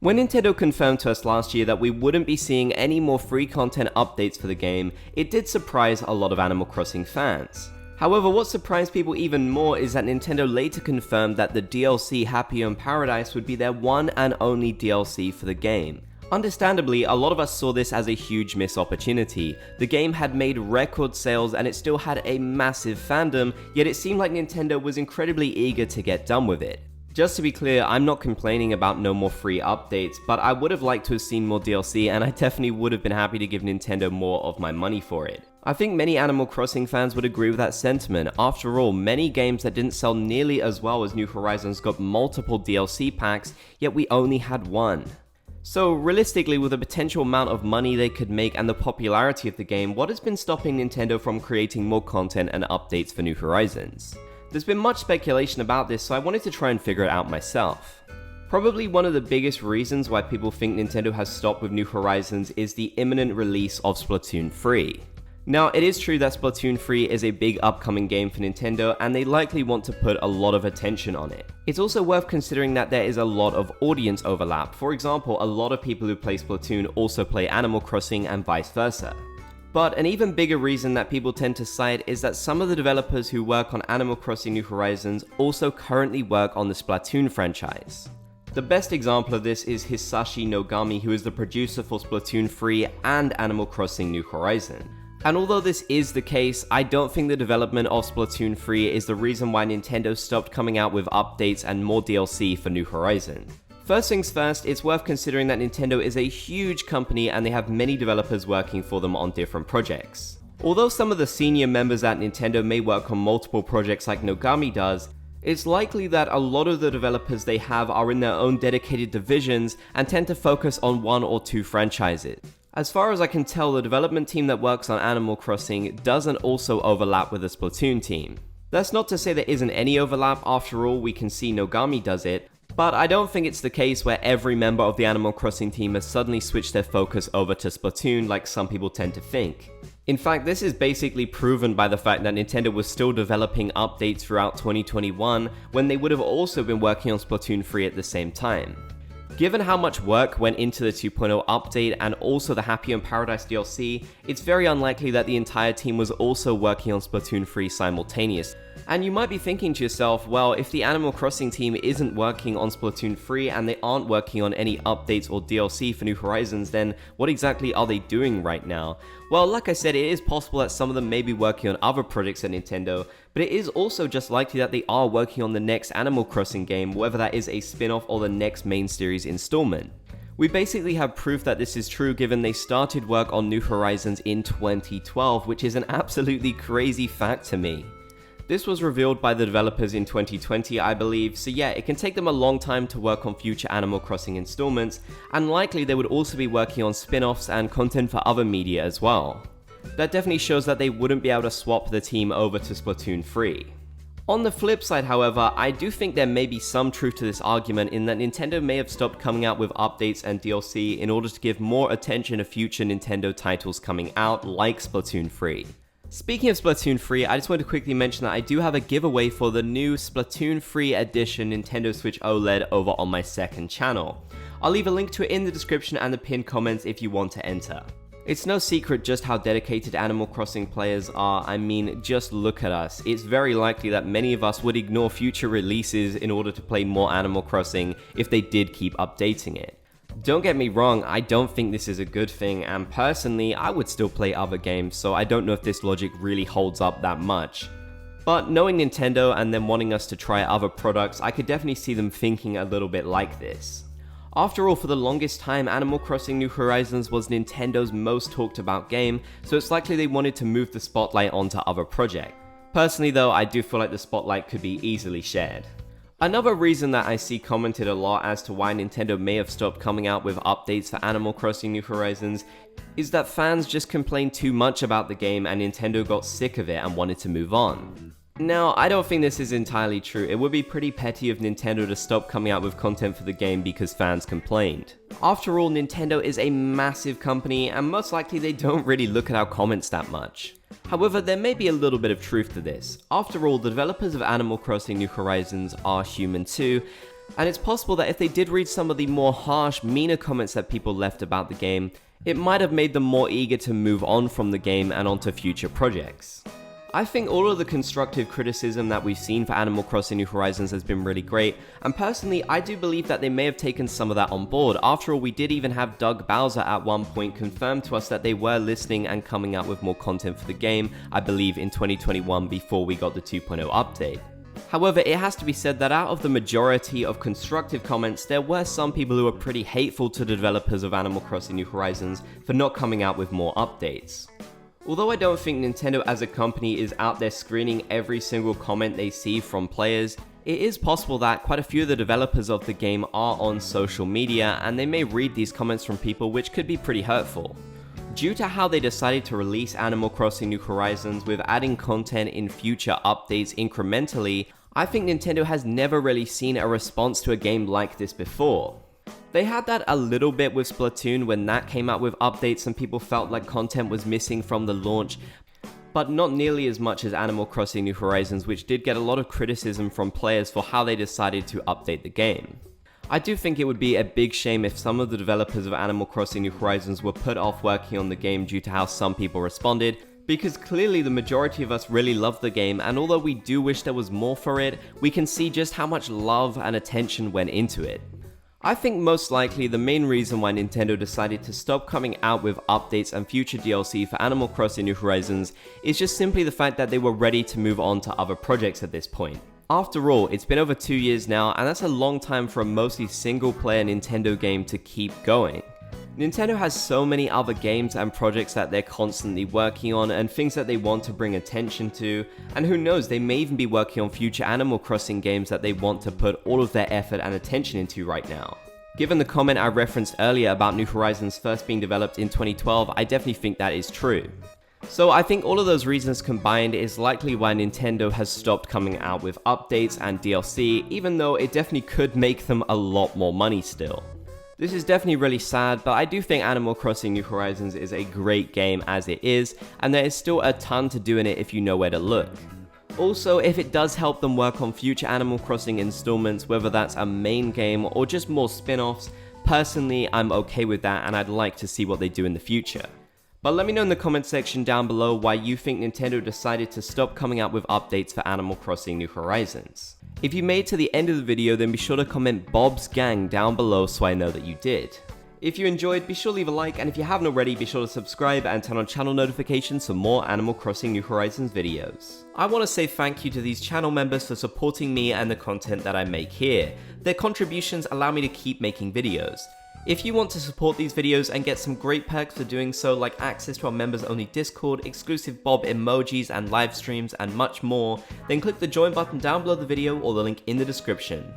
When Nintendo confirmed to us last year that we wouldn't be seeing any more free content updates for the game, it did surprise a lot of Animal Crossing fans. However, what surprised people even more is that Nintendo later confirmed that the DLC Happier in Paradise would be their one and only DLC for the game. Understandably, a lot of us saw this as a huge missed opportunity. The game had made record sales and it still had a massive fandom, yet it seemed like Nintendo was incredibly eager to get done with it. Just to be clear, I'm not complaining about no more free updates, but I would have liked to have seen more DLC, and I definitely would have been happy to give Nintendo more of my money for it. I think many Animal Crossing fans would agree with that sentiment. After all, many games that didn't sell nearly as well as New Horizons got multiple DLC packs, yet we only had one. So realistically, with the potential amount of money they could make and the popularity of the game, what has been stopping Nintendo from creating more content and updates for New Horizons? There's been much speculation about this, so I wanted to try and figure it out myself. Probably one of the biggest reasons why people think Nintendo has stopped with New Horizons is the imminent release of Splatoon 3. Now, it is true that Splatoon 3 is a big upcoming game for Nintendo, and they likely want to put a lot of attention on it. It's also worth considering that there is a lot of audience overlap. For example, a lot of people who play Splatoon also play Animal Crossing and vice versa. But an even bigger reason that people tend to cite is that some of the developers who work on Animal Crossing New Horizons also currently work on the Splatoon franchise. The best example of this is Hisashi Nogami, who is the producer for Splatoon 3 and Animal Crossing New Horizons. And although this is the case, I don't think the development of Splatoon 3 is the reason why Nintendo stopped coming out with updates and more DLC for New Horizons. First things first, it's worth considering that Nintendo is a huge company and they have many developers working for them on different projects. Although some of the senior members at Nintendo may work on multiple projects like Nogami does, it's likely that a lot of the developers they have are in their own dedicated divisions and tend to focus on one or two franchises. As far as I can tell, the development team that works on Animal Crossing doesn't also overlap with the Splatoon team. That's not to say there isn't any overlap, after all we can see Nogami does it, but I don't think it's the case where every member of the Animal Crossing team has suddenly switched their focus over to Splatoon like some people tend to think. In fact, this is basically proven by the fact that Nintendo was still developing updates throughout 2021 when they would have also been working on Splatoon 3 at the same time. Given how much work went into the 2.0 update and also the Happier in Paradise DLC, it's very unlikely that the entire team was also working on Splatoon 3 simultaneously. And you might be thinking to yourself, well, if the Animal Crossing team isn't working on Splatoon 3 and they aren't working on any updates or DLC for New Horizons, then what exactly are they doing right now? Well, like I said, it is possible that some of them may be working on other projects at Nintendo, but it is also just likely that they are working on the next Animal Crossing game, whether that is a spin-off or the next main series installment. We basically have proof that this is true given they started work on New Horizons in 2012, which is an absolutely crazy fact to me. This was revealed by the developers in 2020, I believe, so yeah, it can take them a long time to work on future Animal Crossing installments, and likely they would also be working on spin-offs and content for other media as well. That definitely shows that they wouldn't be able to swap the team over to Splatoon 3. On the flip side, however, I do think there may be some truth to this argument in that Nintendo may have stopped coming out with updates and DLC in order to give more attention to future Nintendo titles coming out, like Splatoon 3. Speaking of Splatoon 3, I just want to quickly mention that I do have a giveaway for the new Splatoon 3 edition Nintendo Switch OLED over on my second channel. I'll leave a link to it in the description and the pinned comments if you want to enter. It's no secret just how dedicated Animal Crossing players are. I mean, just look at us. It's very likely that many of us would ignore future releases in order to play more Animal Crossing if they did keep updating it. Don't get me wrong, I don't think this is a good thing, and personally, I would still play other games, so I don't know if this logic really holds up that much. But knowing Nintendo and them wanting us to try other products, I could definitely see them thinking a little bit like this. After all, for the longest time, Animal Crossing New Horizons was Nintendo's most talked about game, so it's likely they wanted to move the spotlight onto other projects. Personally though, I do feel like the spotlight could be easily shared. Another reason that I see commented a lot as to why Nintendo may have stopped coming out with updates for Animal Crossing New Horizons is that fans just complained too much about the game and Nintendo got sick of it and wanted to move on. Now, I don't think this is entirely true. It would be pretty petty of Nintendo to stop coming out with content for the game because fans complained. After all, Nintendo is a massive company and most likely they don't really look at our comments that much. However, there may be a little bit of truth to this. After all, the developers of Animal Crossing New Horizons are human too, And it's possible that if they did read some of the more harsh, meaner comments that people left about the game, it might have made them more eager to move on from the game and onto future projects. I think all of the constructive criticism that we've seen for Animal Crossing New Horizons has been really great, and personally I do believe that they may have taken some of that on board. After all, we did even have Doug Bowser at one point confirm to us that they were listening and coming out with more content for the game, I believe in 2021 before we got the 2.0 update. However, it has to be said that out of the majority of constructive comments, there were some people who were pretty hateful to the developers of Animal Crossing New Horizons for not coming out with more updates. Although I don't think Nintendo as a company is out there screening every single comment they see from players, it is possible that quite a few of the developers of the game are on social media and they may read these comments from people, which could be pretty hurtful. Due to how they decided to release Animal Crossing New Horizons with adding content in future updates incrementally, I think Nintendo has never really seen a response to a game like this before. They had that a little bit with Splatoon when that came out with updates and people felt like content was missing from the launch, but not nearly as much as Animal Crossing New Horizons, which did get a lot of criticism from players for how they decided to update the game. I do think it would be a big shame if some of the developers of Animal Crossing New Horizons were put off working on the game due to how some people responded, because clearly the majority of us really love the game, and although we do wish there was more for it, we can see just how much love and attention went into it. I think most likely the main reason why Nintendo decided to stop coming out with updates and future DLC for Animal Crossing New Horizons is just simply the fact that they were ready to move on to other projects at this point. After all, it's been over 2 years now, and that's a long time for a mostly single-player Nintendo game to keep going. Nintendo has so many other games and projects that they're constantly working on and things that they want to bring attention to, and who knows, they may even be working on future Animal Crossing games that they want to put all of their effort and attention into right now. Given the comment I referenced earlier about New Horizons first being developed in 2012, I definitely think that is true. So I think all of those reasons combined is likely why Nintendo has stopped coming out with updates and DLC, even though it definitely could make them a lot more money still. This is definitely really sad, but I do think Animal Crossing New Horizons is a great game as it is, and there is still a ton to do in it if you know where to look. Also, if it does help them work on future Animal Crossing installments, whether that's a main game or just more spin-offs, personally I'm okay with that and I'd like to see what they do in the future. But let me know in the comment section down below why you think Nintendo decided to stop coming out with updates for Animal Crossing New Horizons. If you made it to the end of the video, then be sure to comment Bob's Gang down below so I know that you did. If you enjoyed, be sure to leave a like, and if you haven't already, be sure to subscribe and turn on channel notifications for more Animal Crossing New Horizons videos. I want to say thank you to these channel members for supporting me and the content that I make here. Their contributions allow me to keep making videos. If you want to support these videos and get some great perks for doing so, like access to our members only Discord, exclusive Bob emojis and live streams and much more, then click the join button down below the video or the link in the description.